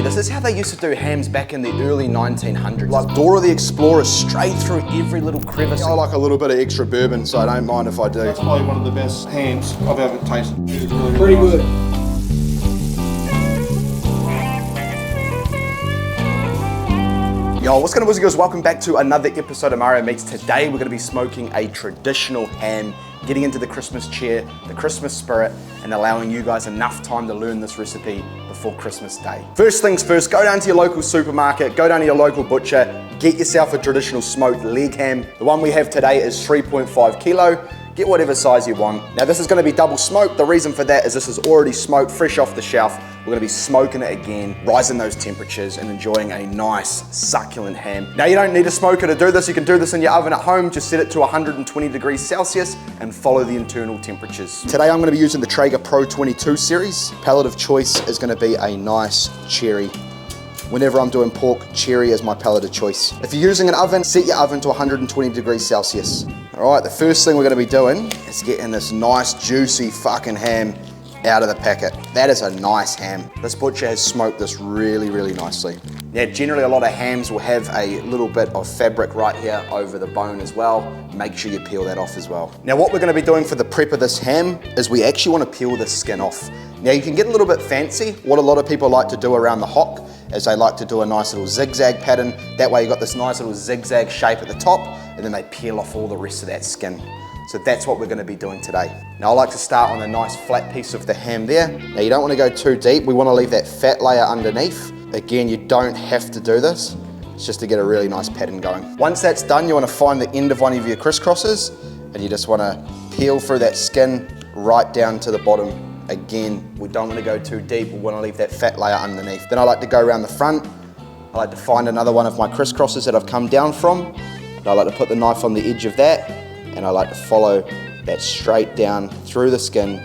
This is how they used to do hams back in the early 1900s. Like Dora the Explorer, straight through every little crevice. I like a little bit of extra bourbon, so I don't mind if I do. That's probably one of the best hams I've ever tasted. It's really Pretty nice. good. Yo, what's going on, boys and girls? Welcome back to another episode of Mario Meats. Today we're going to be smoking a traditional ham, getting into the Christmas cheer, the Christmas spirit, and allowing you guys enough time to learn this recipe before Christmas Day. First things first, go down to your local supermarket, go down to your local butcher, get yourself a traditional smoked leg ham. The one we have today is 3.5 kilo. Get whatever size you want. Now this is going to be double smoked. The reason for that is this is already smoked, fresh off the shelf. We're going to be smoking it again, rising those temperatures and enjoying a nice succulent ham. Now you don't need a smoker to do this. You can do this in your oven at home. Just set it to 120 degrees Celsius and follow the internal temperatures. Today I'm going to be using the Traeger Pro 22 series. Palette of choice is going to be a nice cherry. Whenever I'm doing pork, cherry is my palette of choice. If you're using an oven, set your oven to 120 degrees Celsius. All right, the first thing we're gonna be doing is getting this nice, juicy fucking ham out of the packet. That is a nice ham. This butcher has smoked this really, really nicely. Now, generally a lot of hams will have a little bit of fabric right here over the bone as well. Make sure you peel that off as well. Now, what we're gonna be doing for the prep of this ham is we actually wanna peel the skin off. Now, you can get a little bit fancy. What a lot of people like to do around the hock is they like to do a nice little zigzag pattern. That way you got this nice little zigzag shape at the top, and then they peel off all the rest of that skin. So that's what we're gonna be doing today. Now I like to start on a nice flat piece of the ham there. Now you don't wanna go too deep. We wanna leave that fat layer underneath. Again, you don't have to do this. It's just to get a really nice pattern going. Once that's done, you wanna find the end of one of your crisscrosses, and you just wanna peel through that skin right down to the bottom. Again, we don't want to go too deep. We want to leave that fat layer underneath. Then I like to go around the front. I like to find another one of my crisscrosses that I've come down from. And I like to put the knife on the edge of that, and I like to follow that straight down through the skin,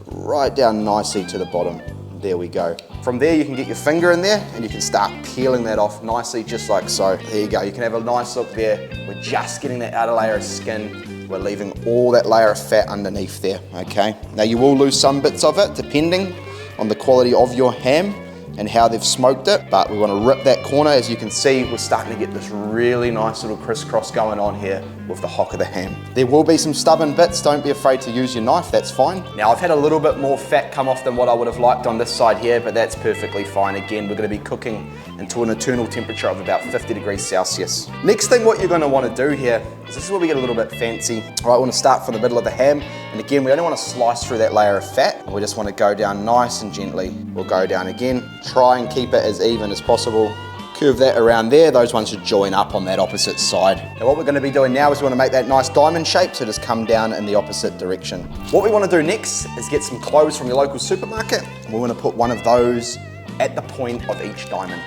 right down nicely to the bottom. There we go. From there, you can get your finger in there and you can start peeling that off nicely, just like so. There you go. You can have a nice look there. We're just getting that outer layer of skin. We're leaving all that layer of fat underneath there, okay? Now you will lose some bits of it depending on the quality of your ham and how they've smoked it, but we want to rip that corner. As you can see, we're starting to get this really nice little crisscross going on here with the hock of the ham. There will be some stubborn bits. Don't be afraid to use your knife, that's fine. Now I've had a little bit more fat come off than what I would have liked on this side here, but that's perfectly fine. Again, we're going to be cooking into an internal temperature of about 50 degrees Celsius. Next thing what you're going to want to do here is this is where we get a little bit fancy. All right, we want to start from the middle of the ham, and again, we only want to slice through that layer of fat, and we just want to go down nice and gently. We'll go down again. Try and keep it as even as possible. Curve that around there. Those ones should join up on that opposite side. Now what we're going to be doing now is we want to make that nice diamond shape, so just come down in the opposite direction. What we want to do next is get some cloves from your local supermarket, and we want to put one of those at the point of each diamond.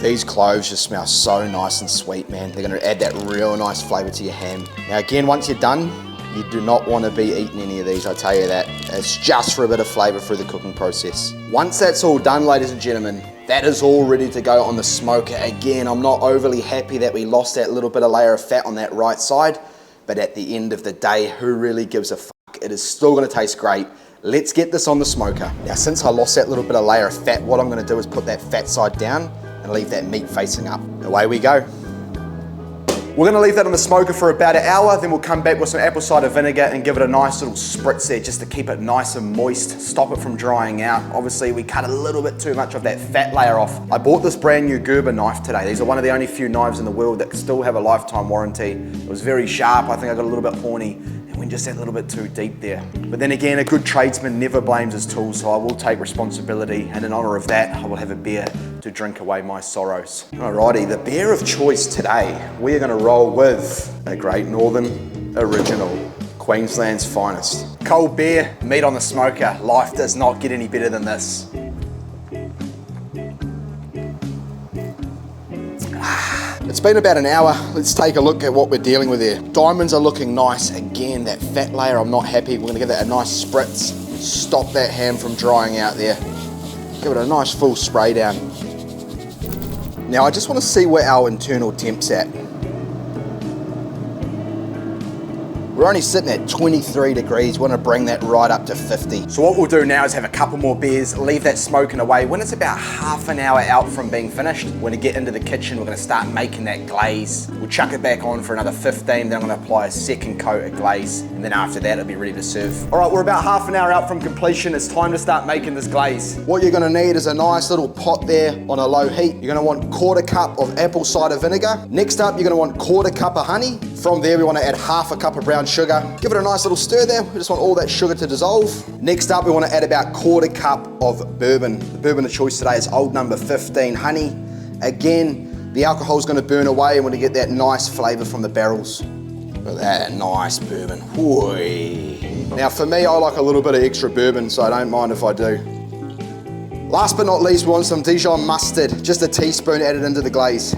These cloves just smell so nice and sweet, man. They're going to add that real nice flavour to your ham. Now again, once you're done, you do not want to be eating any of these, I tell you that. It's just for a bit of flavour through the cooking process. Once that's all done, ladies and gentlemen, that is all ready to go on the smoker. Again, I'm not overly happy that we lost that little bit of layer of fat on that right side, but at the end of the day, who really gives a fuck? It is still going to taste great. Let's get this on the smoker. Now, since I lost that little bit of layer of fat, what I'm going to do is put that fat side down and leave that meat facing up. Away we go. We're gonna leave that on the smoker for about an hour, then we'll come back with some apple cider vinegar and give it a nice little spritz there just to keep it nice and moist, stop it from drying out. Obviously, we cut a little bit too much of that fat layer off. I bought this brand new Gerber knife today. These are one of the only few knives in the world that still have a lifetime warranty. It was very sharp. I think I got a little bit horny and went just that little bit too deep there. But then again, a good tradesman never blames his tools, so I will take responsibility, and in honor of that, I will have a beer to drink away my sorrows. Alrighty, the beer of choice today, we are gonna roll with a Great Northern Original, Queensland's finest. Cold beer, meat on the smoker. Life does not get any better than this. It's been about an hour. Let's take a look at what we're dealing with here. Diamonds are looking nice. Again, that fat layer, I'm not happy. We're gonna give that a nice spritz. Stop that ham from drying out there. Give it a nice full spray down. Now I just want to see where our internal temp's at. We're We're only sitting at 23 degrees. We want to bring that right up to 50. So what we'll do now is have a couple more beers, leave that smoking away. When it's about half an hour out from being finished, we're gonna get into the kitchen, we're gonna start making that glaze. We'll chuck it back on for another 15, then I'm gonna apply a second coat of glaze, and then after that it'll be ready to serve. All right, we're about half an hour out from completion. It's time to start making this glaze. What you're gonna need is a nice little pot there on a low heat. You're gonna want 1/4 cup of apple cider vinegar. Next up, you're gonna want 1/4 cup of honey. From there, we wanna add 1/2 cup of brown sugar. Give it a nice little stir there. We just want all that sugar to dissolve. Next up, we wanna add about 1/4 cup of bourbon. The bourbon of choice today is Old Number 15 Honey. Again, the alcohol's gonna burn away and we're gonna get that nice flavor from the barrels. Look at that nice bourbon. Whee. Now for me, I like a little bit of extra bourbon, so I don't mind if I do. Last but not least, we want some Dijon mustard, just a teaspoon added into the glaze.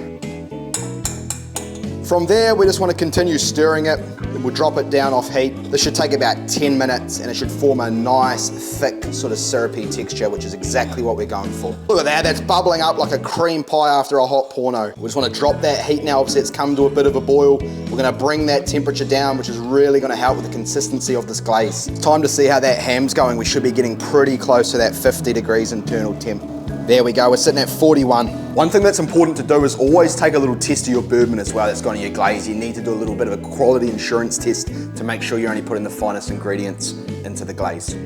From there, we just want to continue stirring it. We'll drop it down off heat. This should take about 10 minutes and it should form a nice, thick, sort of syrupy texture, which is exactly what we're going for. Look at that, that's bubbling up like a cream pie after a hot porno. We just want to drop that heat now. Obviously, it's come to a bit of a boil. We're going to bring that temperature down, which is really going to help with the consistency of this glaze. It's time to see how that ham's going. We should be getting pretty close to that 50 degrees internal temp. There we go, we're sitting at 41. One thing that's important to do is always take a little test of your bourbon as well that's gone in your glaze. You need to do a little bit of a quality insurance test to make sure you're only putting the finest ingredients into the glaze.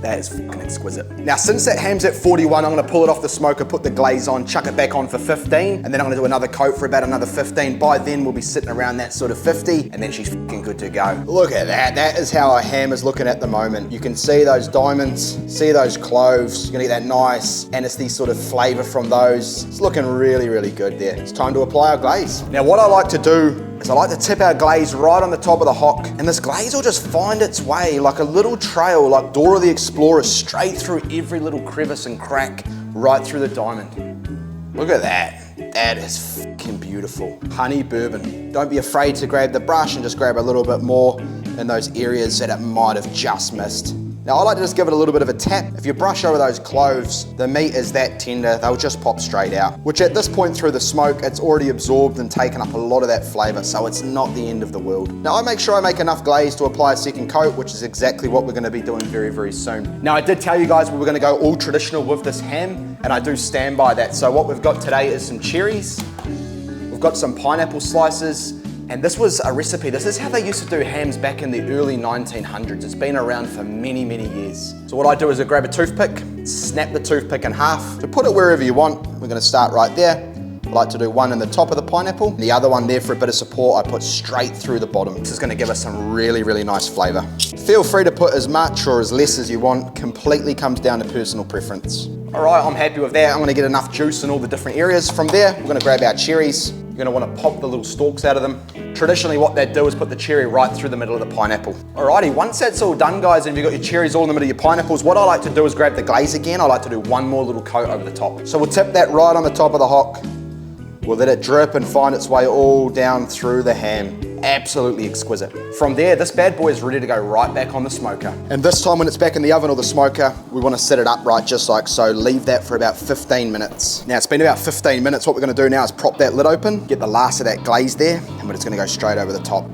That is fucking exquisite. Now, since that ham's at 41, I'm gonna pull it off the smoker, put the glaze on, chuck it back on for 15, and then I'm gonna do another coat for about another 15. By then, we'll be sitting around that sort of 50, and then she's fucking good to go. Look at that. That is how our ham is looking at the moment. You can see those diamonds, see those cloves. You're gonna get that nice anisty sort of flavor from those. It's looking really, really good there. It's time to apply our glaze. Now, what I like to do is I like to tip our glaze right on the top of the hock, and this glaze will just find its way like a little trail, like Dora the Explorer, straight through every little crevice and crack, right through the diamond. Look at that. That is fucking beautiful. Honey bourbon. Don't be afraid to grab the brush and just grab a little bit more in those areas that it might have just missed. Now, I like to just give it a little bit of a tap. If you brush over those cloves, the meat is that tender, they'll just pop straight out. Which at this point through the smoke, it's already absorbed and taken up a lot of that flavor, so it's not the end of the world. Now, I make sure I make enough glaze to apply a second coat, which is exactly what we're gonna be doing very, very soon. Now, I did tell you guys we were gonna go all traditional with this ham, and I do stand by that. So what we've got today is some cherries, we've got some pineapple slices, and this was a recipe. This is how they used to do hams back in the early 1900s. It's been around for many, many years. So what I do is I grab a toothpick, snap the toothpick in half. So put it wherever you want. We're gonna start right there. I like to do one in the top of the pineapple. The other one there for a bit of support, I put straight through the bottom. This is gonna give us some really, really nice flavor. Feel free to put as much or as less as you want. Completely comes down to personal preference. All right, I'm happy with that. I'm gonna get enough juice in all the different areas. From there, we're gonna grab our cherries. You're gonna wanna pop the little stalks out of them. Traditionally, what they'd do is put the cherry right through the middle of the pineapple. Alrighty, once that's all done, guys, and you've got your cherries all in the middle of your pineapples, what I like to do is grab the glaze again. I like to do one more little coat over the top. So we'll tip that right on the top of the hock. We'll let it drip and find its way all down through the ham. Absolutely exquisite. From there, this bad boy is ready to go right back on the smoker. And this time when it's back in the oven or the smoker, we want to set it upright just like so. Leave that for about 15 minutes. Now it's been about 15 minutes. What we're going to do now is prop that lid open, get the last of that glaze there, and we're just going to go straight over the top.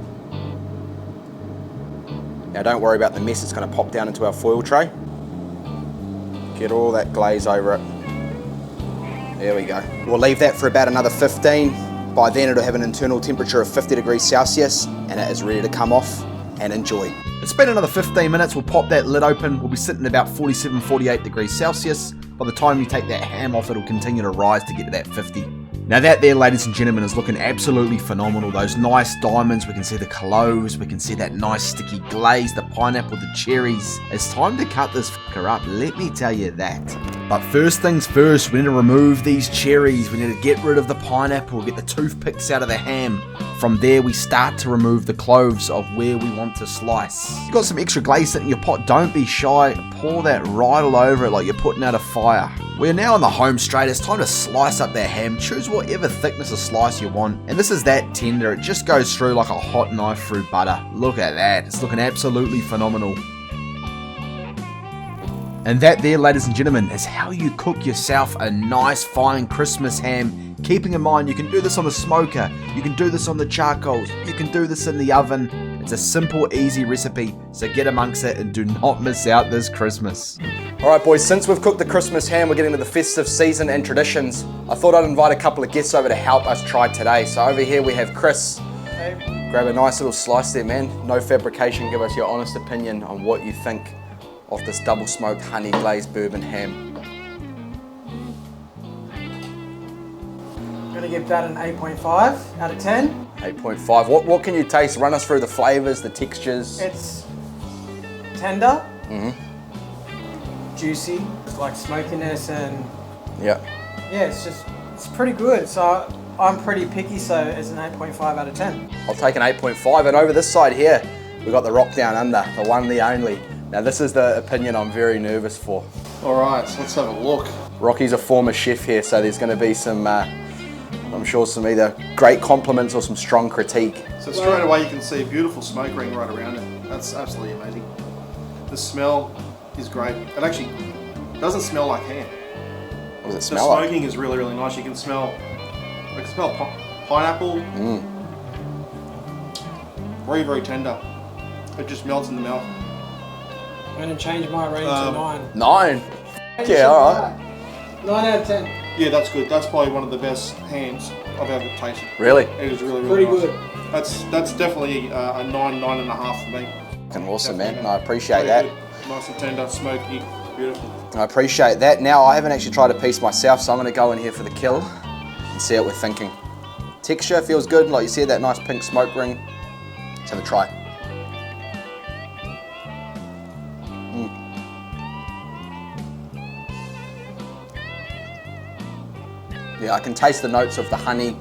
Now don't worry about the mess. It's going to pop down into our foil tray. Get all that glaze over it. There we go. We'll leave that for about another 15. By then it'll have an internal temperature of 50 degrees Celsius and it is ready to come off and enjoy. It's been another 15 minutes. We'll pop that lid open. We'll be sitting at about 47, 48 degrees Celsius. By the time you take that ham off, it'll continue to rise to get to that 50. Now that there, ladies and gentlemen, is looking absolutely phenomenal. Those nice diamonds, we can see the cloves, we can see that nice sticky glaze, the pineapple, the cherries. It's time to cut this fucker up, let me tell you that. But first things first, we need to remove these cherries, we need to get rid of the pineapple, get the toothpicks out of the ham. From there, we start to remove the cloves of where we want to slice. You've got some extra glaze sitting in your pot, don't be shy. Pour that right all over it like you're putting out a fire. We're now on the home straight. It's time to slice up that ham. Choose whatever thickness of slice you want. And this is that tender. It just goes through like a hot knife through butter. Look at that. It's looking absolutely phenomenal. And that there, ladies and gentlemen, is how you cook yourself a nice fine Christmas ham Keeping in mind, you can do this on the smoker, you can do this on the charcoals, you can do this in the oven. It's a simple, easy recipe, so get amongst it and do not miss out this Christmas. All right, boys, since we've cooked the Christmas ham, we're getting to the festive season and traditions. I thought I'd invite a couple of guests over to help us try today. So over here we have Chris. Hey. Grab a nice little slice there, man. No fabrication, give us your honest opinion on what you think of this double smoked honey glazed bourbon ham. I'm gonna give that an 8.5 out of 10. 8.5. What can you taste? Run us through the flavors, the textures. It's tender, juicy, like smokiness, and Yeah. yeah, it's pretty good. So I'm pretty picky, so it's an 8.5 out of 10. I'll take an 8.5. And over this side here, we've got the Rock Down Under, the one, the only. Now this is the opinion I'm very nervous for. All right, so let's have a look. Rocky's a former chef here, so there's going to be some, I'm sure, some either great compliments or some strong critique. So straight away you can see a beautiful smoke ring right around it. That's absolutely amazing. The smell is great. It actually doesn't smell like ham. What does it The smell like? smoking is really, really nice. You can smell, I can smell pineapple. Very, very tender. It just melts in the mouth. I'm gonna change my rating to 9. 9? Yeah, all right. 9 out of 10. Yeah, that's good. That's probably one of the best hams I've ever tasted. Really? It is really, really Pretty nice. good. That's definitely a 9, 9.5 for me. Fucking awesome, man. Definitely. I appreciate Very that. good. Nice and tender, smoky, beautiful. I appreciate that. Now, I haven't actually tried a piece myself, so I'm going to go in here for the kill and see what we're thinking. Texture feels good, like you said, that nice pink smoke ring. Let's have a try. Yeah, I can taste the notes of the honey.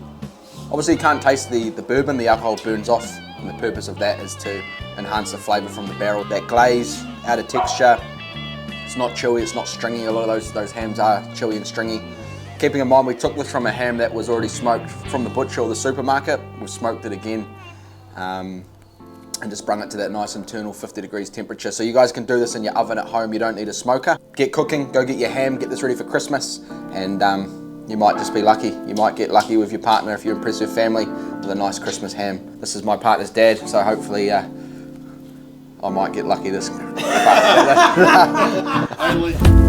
Obviously you can't taste the bourbon, the alcohol burns off, and the purpose of that is to enhance the flavour from the barrel. That glaze, outer texture, it's not chewy, it's not stringy. A lot of those hams are chewy and stringy. Keeping in mind we took this from a ham that was already smoked from the butcher or the supermarket. We've smoked it again and just brung it to that nice internal 50 degrees temperature. So you guys can do this in your oven at home, you don't need a smoker. Get cooking, go get your ham, get this ready for Christmas, and you might just be lucky. You might get lucky with your partner if you impress your family with a nice Christmas ham. This is my partner's dad, so hopefully I might get lucky this. Only.